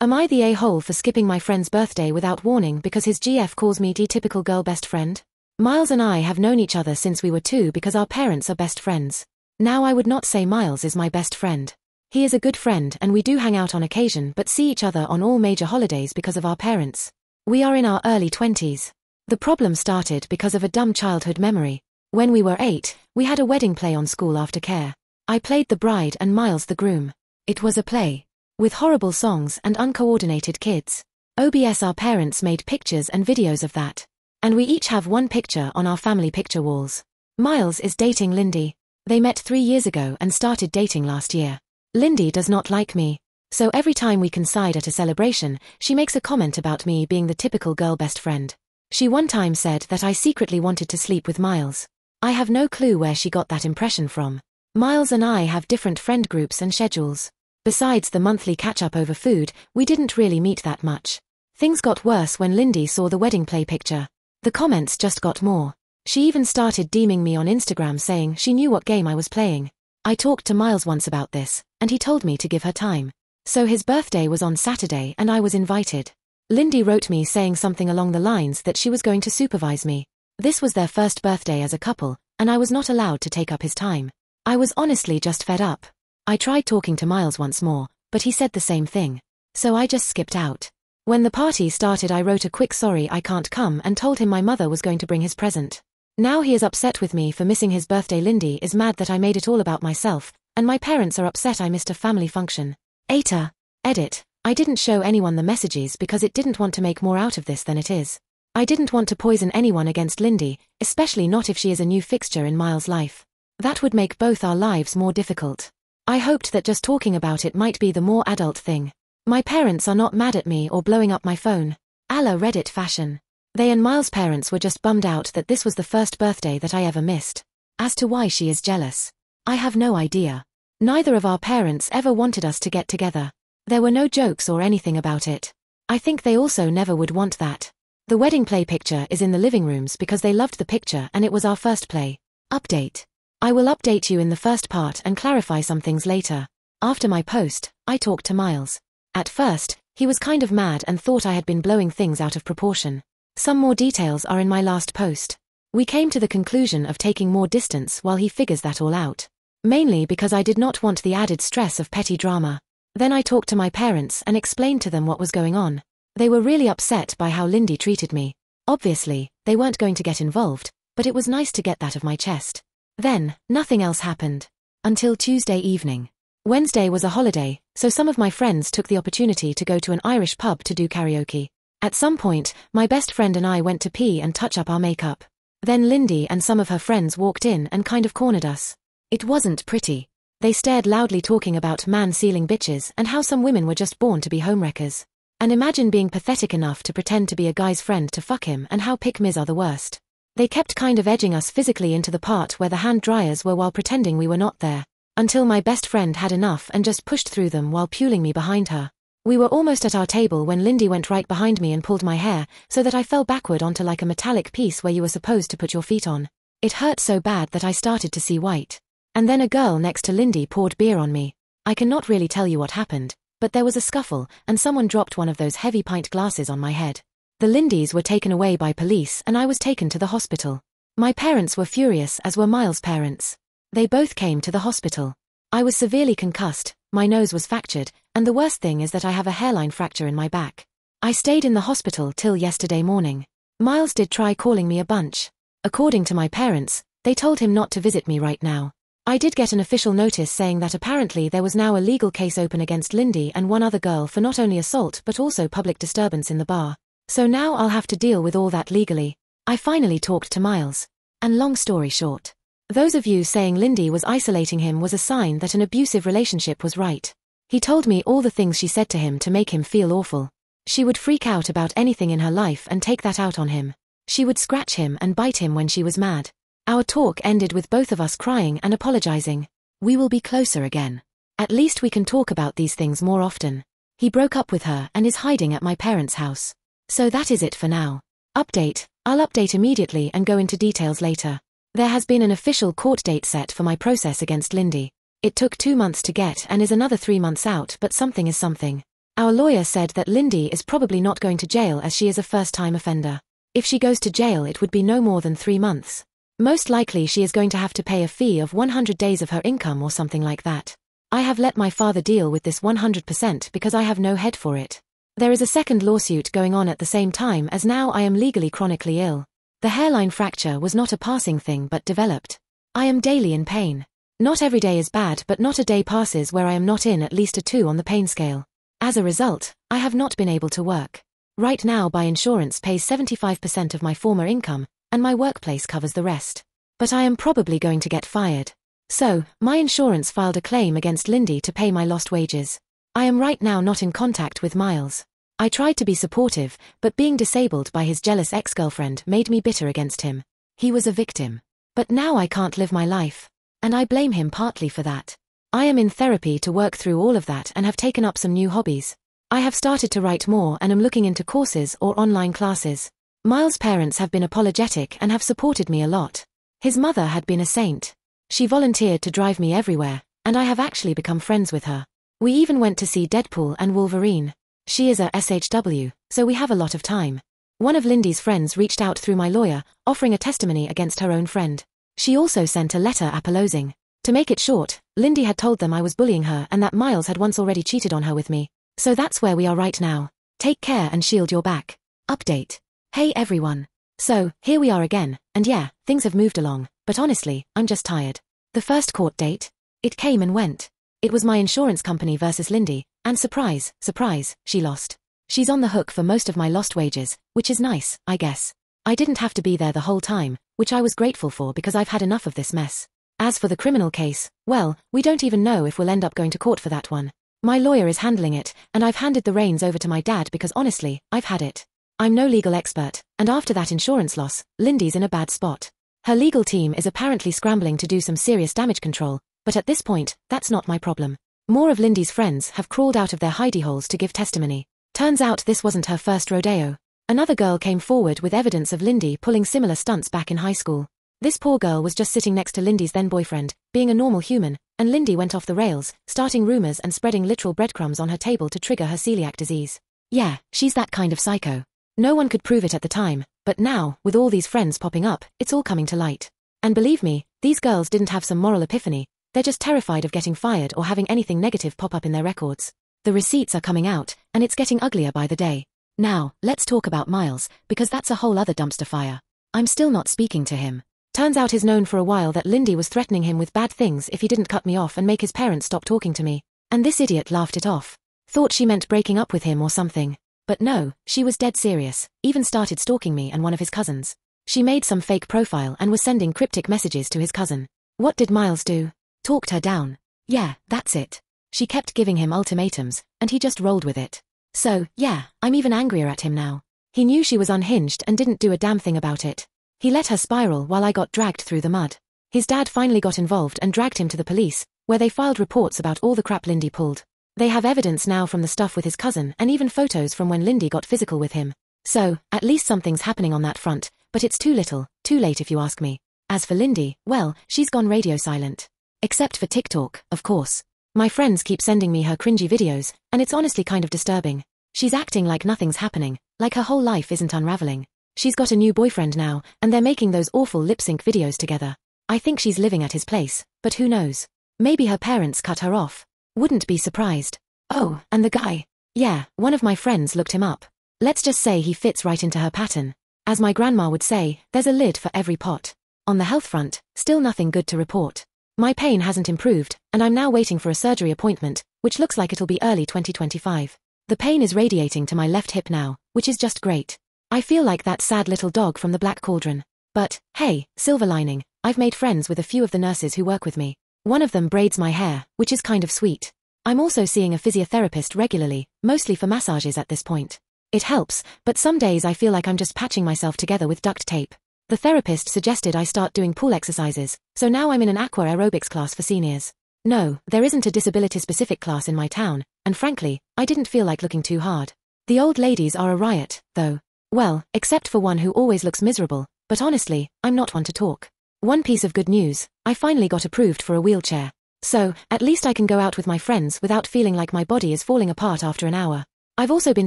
Am I the a-hole for skipping my friend's birthday without warning because his GF calls me the typical girl best friend? Miles and I have known each other since we were 2 because our parents are best friends. Now I would not say Miles is my best friend. He is a good friend and we do hang out on occasion but see each other on all major holidays because of our parents. We are in our early 20s. The problem started because of a dumb childhood memory. When we were 8, we had a wedding play on school aftercare. I played the bride and Miles the groom. It was a play with horrible songs and uncoordinated kids. OBS our parents made pictures and videos of that. And we each have one picture on our family picture walls. Miles is dating Lindy. They met 3 years ago and started dating last year. Lindy does not like me. So every time we coincide at a celebration, she makes a comment about me being the typical girl best friend. She one time said that I secretly wanted to sleep with Miles. I have no clue where she got that impression from. Miles and I have different friend groups and schedules. Besides the monthly catch-up over food, we didn't really meet that much. Things got worse when Lindy saw the wedding play picture. The comments just got more. She even started DMing me on Instagram saying she knew what game I was playing. I talked to Miles once about this, and he told me to give her time. So his birthday was on Saturday and I was invited. Lindy wrote me saying something along the lines that she was going to supervise me. This was their first birthday as a couple, and I was not allowed to take up his time. I was honestly just fed up. I tried talking to Miles once more, but he said the same thing. So I just skipped out. When the party started I wrote a quick sorry I can't come and told him my mother was going to bring his present. Now he is upset with me for missing his birthday. Lindy is mad that I made it all about myself, and my parents are upset I missed a family function. AITA. Edit. I didn't show anyone the messages because it didn't want to make more out of this than it is. I didn't want to poison anyone against Lindy, especially not if she is a new fixture in Miles' life. That would make both our lives more difficult. I hoped that just talking about it might be the more adult thing. My parents are not mad at me or blowing up my phone. A la Reddit fashion. They and Miles' parents were just bummed out that this was the first birthday that I ever missed. As to why she is jealous, I have no idea. Neither of our parents ever wanted us to get together. There were no jokes or anything about it. I think they also never would want that. The wedding play picture is in the living rooms because they loved the picture and it was our first play. Update. I will update you in the first part and clarify some things later. After my post, I talked to Miles. At first, he was kind of mad and thought I had been blowing things out of proportion. Some more details are in my last post. We came to the conclusion of taking more distance while he figures that all out. Mainly because I did not want the added stress of petty drama. Then I talked to my parents and explained to them what was going on. They were really upset by how Lindy treated me. Obviously, they weren't going to get involved, but it was nice to get that off my chest. Then, nothing else happened. Until Tuesday evening. Wednesday was a holiday, so some of my friends took the opportunity to go to an Irish pub to do karaoke. At some point, my best friend and I went to pee and touch up our makeup. Then Lindy and some of her friends walked in and kind of cornered us. It wasn't pretty. They stared loudly talking about man-sealing bitches and how some women were just born to be homewreckers. And imagine being pathetic enough to pretend to be a guy's friend to fuck him and how pick-mes are the worst. They kept kind of edging us physically into the part where the hand dryers were while pretending we were not there. Until my best friend had enough and just pushed through them while puling me behind her. We were almost at our table when Lindy went right behind me and pulled my hair, so that I fell backward onto like a metallic piece where you were supposed to put your feet on. It hurt so bad that I started to see white. And then a girl next to Lindy poured beer on me. I cannot really tell you what happened, but there was a scuffle, and someone dropped one of those heavy pint glasses on my head. The Lindys were taken away by police and I was taken to the hospital. My parents were furious as were Miles' parents. They both came to the hospital. I was severely concussed, my nose was fractured, and the worst thing is that I have a hairline fracture in my back. I stayed in the hospital till yesterday morning. Miles did try calling me a bunch. According to my parents, they told him not to visit me right now. I did get an official notice saying that apparently there was now a legal case open against Lindy and one other girl for not only assault but also public disturbance in the bar. So now I'll have to deal with all that legally. I finally talked to Miles. And long story short, those of you saying Lindy was isolating him was a sign that an abusive relationship was right. He told me all the things she said to him to make him feel awful. She would freak out about anything in her life and take that out on him. She would scratch him and bite him when she was mad. Our talk ended with both of us crying and apologizing. We will be closer again. At least we can talk about these things more often. He broke up with her and is hiding at my parents' house. So that is it for now. Update. I'll update immediately and go into details later. There has been an official court date set for my process against Lindy. It took 2 months to get and is another 3 months out, but something is something. Our lawyer said that Lindy is probably not going to jail as she is a first-time offender. If she goes to jail, it would be no more than 3 months. Most likely she is going to have to pay a fee of 100 days of her income or something like that. I have let my father deal with this 100% because I have no head for it. There is a second lawsuit going on at the same time, as now I am legally chronically ill. The hairline fracture was not a passing thing but developed. I am daily in pain. Not every day is bad, but not a day passes where I am not in at least a 2 on the pain scale. As a result, I have not been able to work. Right now my insurance pays 75% of my former income, and my workplace covers the rest. But I am probably going to get fired. So, my insurance filed a claim against Lindy to pay my lost wages. I am right now not in contact with Miles. I tried to be supportive, but being disabled by his jealous ex-girlfriend made me bitter against him. He was a victim. But now I can't live my life. And I blame him partly for that. I am in therapy to work through all of that and have taken up some new hobbies. I have started to write more and am looking into courses or online classes. Miles' parents have been apologetic and have supported me a lot. His mother had been a saint. She volunteered to drive me everywhere, and I have actually become friends with her. We even went to see Deadpool and Wolverine. She is a SHW, so we have a lot of time. One of Lindy's friends reached out through my lawyer, offering a testimony against her own friend. She also sent a letter apologizing. To make it short, Lindy had told them I was bullying her and that Miles had once already cheated on her with me. So that's where we are right now. Take care and shield your back. Update. Hey everyone. So, here we are again, and yeah, things have moved along, but honestly, I'm just tired. The first court date? It came and went. It was my insurance company versus Lindy, and surprise, surprise, she lost. She's on the hook for most of my lost wages, which is nice, I guess. I didn't have to be there the whole time, which I was grateful for because I've had enough of this mess. As for the criminal case, well, we don't even know if we'll end up going to court for that one. My lawyer is handling it, and I've handed the reins over to my dad because honestly, I've had it. I'm no legal expert, and after that insurance loss, Lindy's in a bad spot. Her legal team is apparently scrambling to do some serious damage control, but at this point, that's not my problem. More of Lindy's friends have crawled out of their hidey holes to give testimony. Turns out this wasn't her first rodeo. Another girl came forward with evidence of Lindy pulling similar stunts back in high school. This poor girl was just sitting next to Lindy's then boyfriend, being a normal human, and Lindy went off the rails, starting rumors and spreading literal breadcrumbs on her table to trigger her celiac disease. Yeah, she's that kind of psycho. No one could prove it at the time, but now, with all these friends popping up, it's all coming to light. And believe me, these girls didn't have some moral epiphany. They're just terrified of getting fired or having anything negative pop up in their records. The receipts are coming out, and it's getting uglier by the day. Now, let's talk about Miles, because that's a whole other dumpster fire. I'm still not speaking to him. Turns out he's known for a while that Lindy was threatening him with bad things if he didn't cut me off and make his parents stop talking to me. And this idiot laughed it off. Thought she meant breaking up with him or something. But no, she was dead serious, even started stalking me and one of his cousins. She made some fake profile and was sending cryptic messages to his cousin. What did Miles do? Talked her down. Yeah, that's it. She kept giving him ultimatums, and he just rolled with it. So, yeah, I'm even angrier at him now. He knew she was unhinged and didn't do a damn thing about it. He let her spiral while I got dragged through the mud. His dad finally got involved and dragged him to the police, where they filed reports about all the crap Lindy pulled. They have evidence now from the stuff with his cousin and even photos from when Lindy got physical with him. So, at least something's happening on that front, but it's too little, too late if you ask me. As for Lindy, well, she's gone radio silent. Except for TikTok, of course. My friends keep sending me her cringy videos, and it's honestly kind of disturbing. She's acting like nothing's happening, like her whole life isn't unraveling. She's got a new boyfriend now, and they're making those awful lip-sync videos together. I think she's living at his place, but who knows? Maybe her parents cut her off. Wouldn't be surprised. Oh, and the guy. Yeah, one of my friends looked him up. Let's just say he fits right into her pattern. As my grandma would say, there's a lid for every pot. On the health front, still nothing good to report. My pain hasn't improved, and I'm now waiting for a surgery appointment, which looks like it'll be early 2025. The pain is radiating to my left hip now, which is just great. I feel like that sad little dog from the Black Cauldron. But, hey, silver lining, I've made friends with a few of the nurses who work with me. One of them braids my hair, which is kind of sweet. I'm also seeing a physiotherapist regularly, mostly for massages at this point. It helps, but some days I feel like I'm just patching myself together with duct tape. The therapist suggested I start doing pool exercises, so now I'm in an aqua aerobics class for seniors. No, there isn't a disability-specific class in my town, and frankly, I didn't feel like looking too hard. The old ladies are a riot, though. Well, except for one who always looks miserable, but honestly, I'm not one to talk. One piece of good news, I finally got approved for a wheelchair. So, at least I can go out with my friends without feeling like my body is falling apart after an hour. I've also been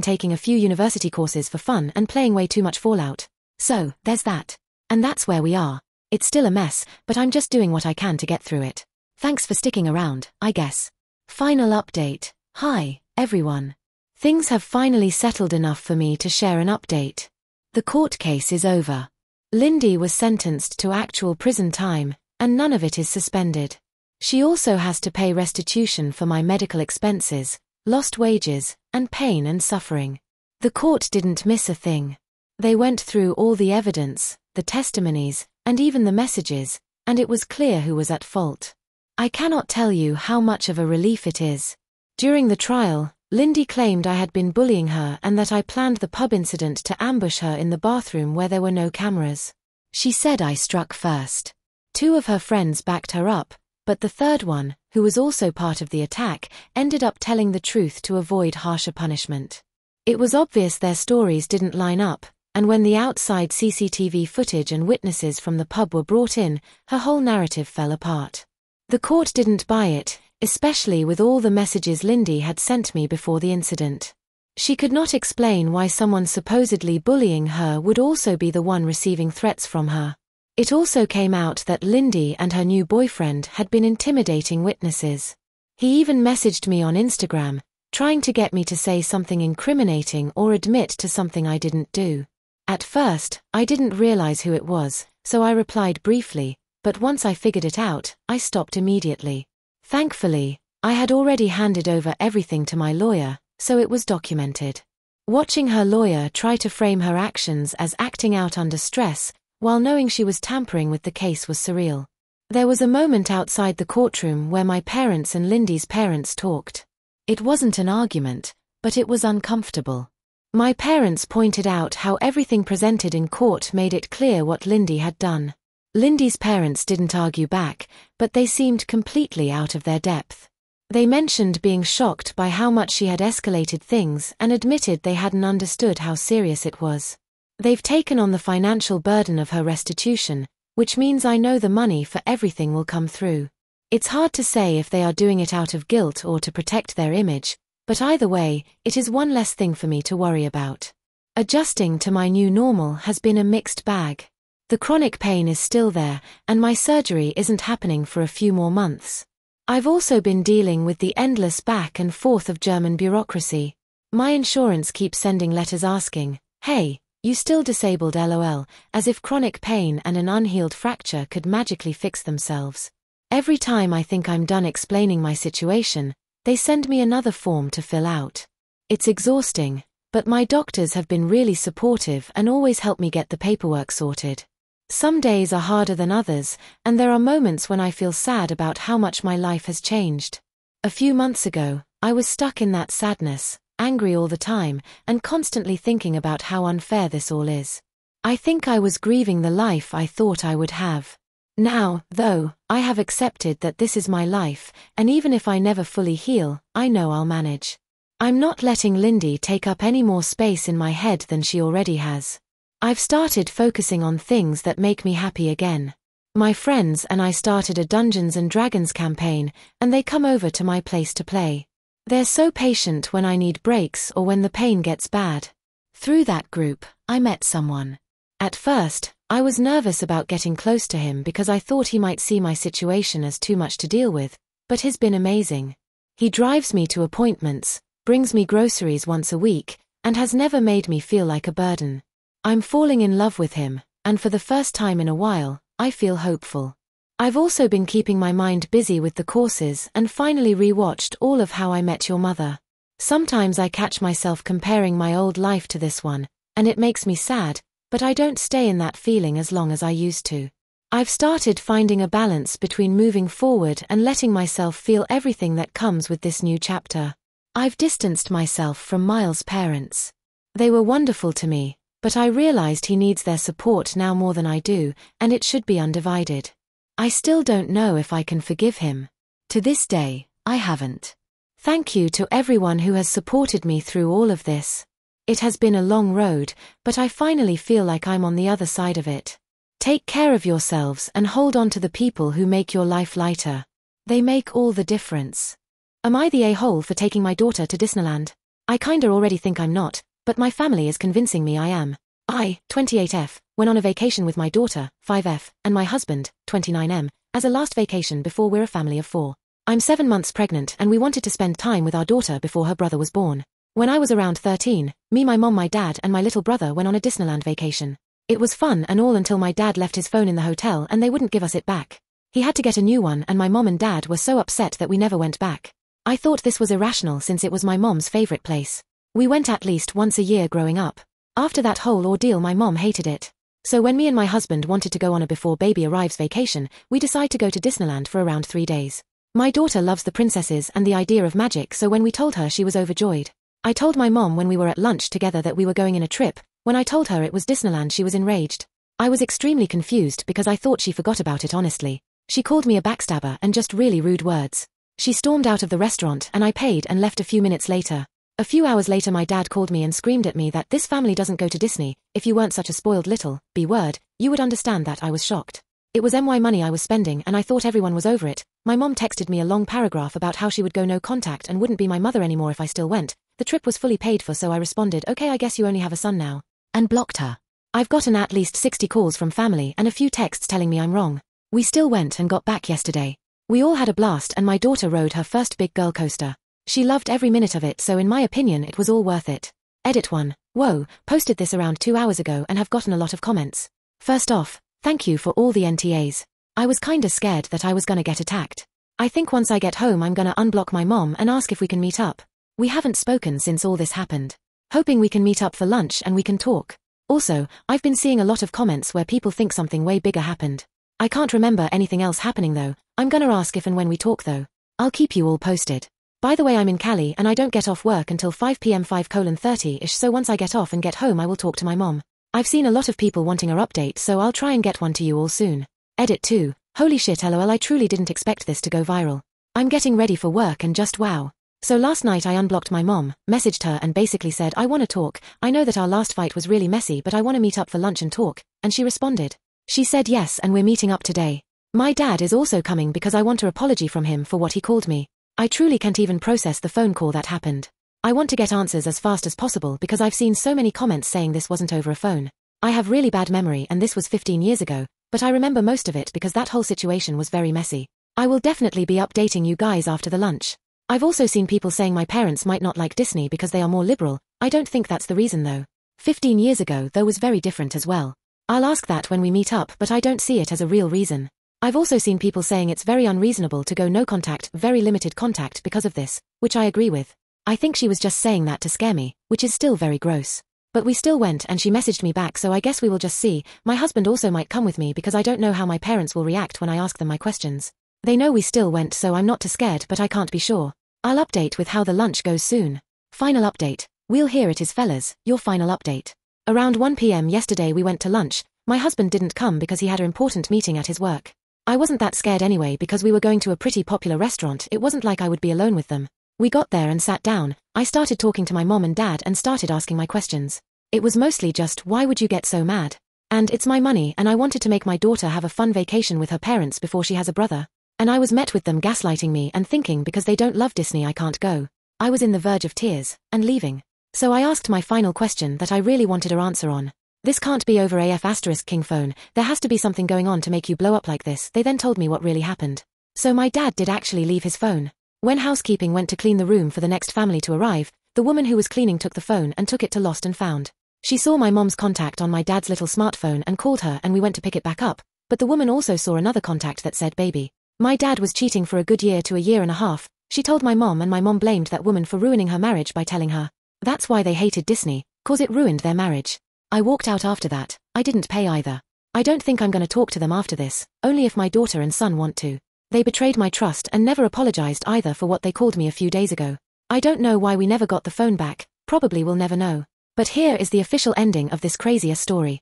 taking a few university courses for fun and playing way too much Fallout. So, there's that. And that's where we are. It's still a mess, but I'm just doing what I can to get through it. Thanks for sticking around, I guess. Final update. Hi, everyone. Things have finally settled enough for me to share an update. The court case is over. Lindy was sentenced to actual prison time, and none of it is suspended. She also has to pay restitution for my medical expenses, lost wages, and pain and suffering. The court didn't miss a thing. They went through all the evidence, the testimonies, and even the messages, and it was clear who was at fault. I cannot tell you how much of a relief it is. During the trial, Lindy claimed I had been bullying her and that I planned the pub incident to ambush her in the bathroom where there were no cameras. She said I struck first. 2 of her friends backed her up, but the third one, who was also part of the attack, ended up telling the truth to avoid harsher punishment. It was obvious their stories didn't line up, and when the outside CCTV footage and witnesses from the pub were brought in, her whole narrative fell apart. The court didn't buy it, especially with all the messages Lindy had sent me before the incident. She could not explain why someone supposedly bullying her would also be the one receiving threats from her. It also came out that Lindy and her new boyfriend had been intimidating witnesses. He even messaged me on Instagram, trying to get me to say something incriminating or admit to something I didn't do. At first, I didn't realize who it was, so I replied briefly, but once I figured it out, I stopped immediately. Thankfully, I had already handed over everything to my lawyer, so it was documented. Watching her lawyer try to frame her actions as acting out under stress, while knowing she was tampering with the case was surreal. There was a moment outside the courtroom where my parents and Lindy's parents talked. It wasn't an argument, but it was uncomfortable. My parents pointed out how everything presented in court made it clear what Lindy had done. Lindy's parents didn't argue back, but they seemed completely out of their depth. They mentioned being shocked by how much she had escalated things and admitted they hadn't understood how serious it was. They've taken on the financial burden of her restitution, which means I know the money for everything will come through. It's hard to say if they are doing it out of guilt or to protect their image, but either way, it is one less thing for me to worry about. Adjusting to my new normal has been a mixed bag. The chronic pain is still there, and my surgery isn't happening for a few more months. I've also been dealing with the endless back and forth of German bureaucracy. My insurance keeps sending letters asking, "Hey, you still disabled LOL," as if chronic pain and an unhealed fracture could magically fix themselves. Every time I think I'm done explaining my situation, they send me another form to fill out. It's exhausting, but my doctors have been really supportive and always help me get the paperwork sorted. Some days are harder than others, and there are moments when I feel sad about how much my life has changed. A few months ago, I was stuck in that sadness, angry all the time, and constantly thinking about how unfair this all is. I think I was grieving the life I thought I would have. Now, though, I have accepted that this is my life, and even if I never fully heal, I know I'll manage. I'm not letting Lindy take up any more space in my head than she already has. I've started focusing on things that make me happy again. My friends and I started a Dungeons & Dragons campaign, and they come over to my place to play. They're so patient when I need breaks or when the pain gets bad. Through that group, I met someone. At first, I was nervous about getting close to him because I thought he might see my situation as too much to deal with, but he's been amazing. He drives me to appointments, brings me groceries once a week, and has never made me feel like a burden. I'm falling in love with him, and for the first time in a while, I feel hopeful. I've also been keeping my mind busy with the courses and finally rewatched all of How I Met Your Mother. Sometimes I catch myself comparing my old life to this one, and it makes me sad, but I don't stay in that feeling as long as I used to. I've started finding a balance between moving forward and letting myself feel everything that comes with this new chapter. I've distanced myself from Miles' parents. They were wonderful to me, but I realized he needs their support now more than I do, and it should be undivided. I still don't know if I can forgive him. To this day, I haven't. Thank you to everyone who has supported me through all of this. It has been a long road, but I finally feel like I'm on the other side of it. Take care of yourselves and hold on to the people who make your life lighter. They make all the difference. Am I the a-hole for taking my daughter to Disneyland? I kinda already think I'm not, but my family is convincing me I am. I, 28F, went on a vacation with my daughter, 5F, and my husband, 29M, as a last vacation before we're a family of 4. I'm 7 months pregnant and we wanted to spend time with our daughter before her brother was born. When I was around 13, me, my mom, my dad, and my little brother went on a Disneyland vacation. It was fun and all until my dad left his phone in the hotel and they wouldn't give us it back. He had to get a new one and my mom and dad were so upset that we never went back. I thought this was irrational since it was my mom's favorite place. We went at least once a year growing up. After that whole ordeal my mom hated it. So when me and my husband wanted to go on a before baby arrives vacation, we decided to go to Disneyland for around 3 days. My daughter loves the princesses and the idea of magic, so when we told her she was overjoyed. I told my mom when we were at lunch together that we were going in a trip. When I told her it was Disneyland she was enraged. I was extremely confused because I thought she forgot about it honestly. She called me a backstabber and just really rude words. She stormed out of the restaurant and I paid and left a few minutes later. A few hours later my dad called me and screamed at me that this family doesn't go to Disney. If you weren't such a spoiled little B-word, you would understand that. I was shocked. It was my money I was spending and I thought everyone was over it. My mom texted me a long paragraph about how she would go no contact and wouldn't be my mother anymore if I still went. The trip was fully paid for, so I responded, okay, I guess you only have a son now. And blocked her. I've gotten at least 60 calls from family and a few texts telling me I'm wrong. We still went and got back yesterday. We all had a blast and my daughter rode her first big girl coaster. She loved every minute of it, so in my opinion it was all worth it. Edit 1. Whoa, posted this around 2 hours ago and have gotten a lot of comments. First off, thank you for all the NTAs. I was kinda scared that I was gonna get attacked. I think once I get home I'm gonna unblock my mom and ask if we can meet up. We haven't spoken since all this happened. Hoping we can meet up for lunch and we can talk. Also, I've been seeing a lot of comments where people think something way bigger happened. I can't remember anything else happening though. I'm gonna ask if and when we talk though. I'll keep you all posted. By the way, I'm in Cali and I don't get off work until 5 p.m. 5:30-ish, so once I get off and get home I will talk to my mom. I've seen a lot of people wanting her update, so I'll try and get one to you all soon. Edit 2. Holy shit lol, I truly didn't expect this to go viral. I'm getting ready for work and just wow. So last night I unblocked my mom, messaged her and basically said I wanna talk. I know that our last fight was really messy but I wanna meet up for lunch and talk, and she responded. She said yes and we're meeting up today. My dad is also coming because I want an apology from him for what he called me. I truly can't even process the phone call that happened. I want to get answers as fast as possible because I've seen so many comments saying this wasn't over a phone. I have really bad memory and this was 15 years ago, but I remember most of it because that whole situation was very messy. I will definitely be updating you guys after the lunch. I've also seen people saying my parents might not like Disney because they are more liberal. I don't think that's the reason though. 15 years ago though was very different as well. I'll ask that when we meet up, but I don't see it as a real reason. I've also seen people saying it's very unreasonable to go no contact, very limited contact because of this, which I agree with. I think she was just saying that to scare me, which is still very gross. But we still went and she messaged me back, so I guess we will just see. My husband also might come with me because I don't know how my parents will react when I ask them my questions. They know we still went, so I'm not too scared, but I can't be sure. I'll update with how the lunch goes soon. Final update. We'll hear it is fellas, your final update. Around 1 p.m. yesterday we went to lunch. My husband didn't come because he had an important meeting at his work. I wasn't that scared anyway because we were going to a pretty popular restaurant. It wasn't like I would be alone with them. We got there and sat down. I started talking to my mom and dad and started asking my questions. It was mostly just, why would you get so mad? And it's my money and I wanted to make my daughter have a fun vacation with her parents before she has a brother. And I was met with them gaslighting me and thinking because they don't love Disney I can't go. I was in the verge of tears and leaving. So I asked my final question that I really wanted her answer on. This can't be over AF * King phone. There has to be something going on to make you blow up like this. They then told me what really happened. So my dad did actually leave his phone. When housekeeping went to clean the room for the next family to arrive, the woman who was cleaning took the phone and took it to lost and found. She saw my mom's contact on my dad's little smartphone and called her and we went to pick it back up, but the woman also saw another contact that said baby. My dad was cheating for a good year to a year and a half. She told my mom and my mom blamed that woman for ruining her marriage by telling her. That's why they hated Disney, cause it ruined their marriage. I walked out after that. I didn't pay either. I don't think I'm gonna talk to them after this, only if my daughter and son want to. They betrayed my trust and never apologized either for what they called me a few days ago. I don't know why we never got the phone back, probably we'll never know. But here is the official ending of this crazier story.